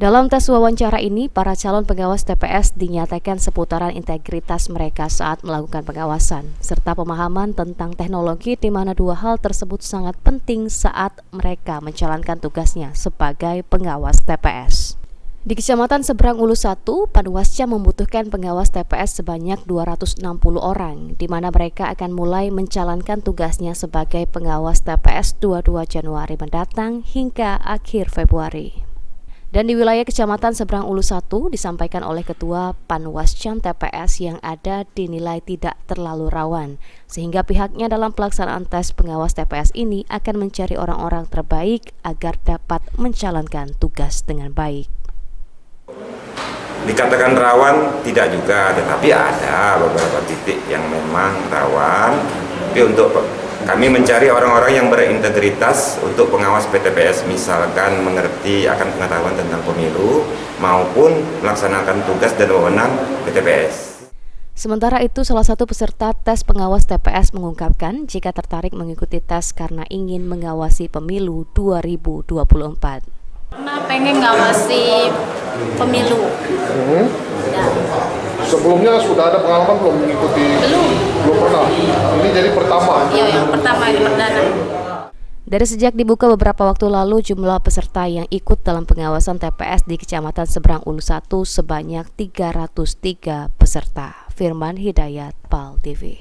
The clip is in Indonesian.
Dalam tes wawancara ini, para calon pengawas TPS dinyatakan seputaran integritas mereka saat melakukan pengawasan, serta pemahaman tentang teknologi di mana dua hal tersebut sangat penting saat mereka menjalankan tugasnya sebagai pengawas TPS. Di Kecamatan Seberang Ulu 1, Panwascam membutuhkan pengawas TPS sebanyak 260 orang, di mana mereka akan mulai menjalankan tugasnya sebagai pengawas TPS 22 Januari mendatang hingga akhir Februari. Dan di wilayah Kecamatan Seberang Ulu 1 disampaikan oleh Ketua Panwascam TPS yang ada dinilai tidak terlalu rawan, sehingga pihaknya dalam pelaksanaan tes pengawas TPS ini akan mencari orang-orang terbaik agar dapat menjalankan tugas dengan baik. Dikatakan rawan tidak juga, tetapi ada beberapa titik yang memang rawan. Tapi untuk kami mencari orang-orang yang berintegritas untuk pengawas PTPS, misalkan mengerti akan pengetahuan tentang pemilu maupun melaksanakan tugas dan wewenang PTPS. Sementara itu, salah satu peserta tes pengawas TPS mengungkapkan jika tertarik mengikuti tes karena ingin mengawasi pemilu 2024. Pengen ngawasi pemilu. Ya. Sebelumnya sudah ada pengalaman belum mengikuti? Belum pernah. Ini jadi pertama. Iya, yang pertama, yang perdana. Dari sejak dibuka beberapa waktu lalu, jumlah peserta yang ikut dalam pengawasan TPS di Kecamatan Seberang Ulu 1 sebanyak 303 peserta. Firman Hidayat, PAL TV.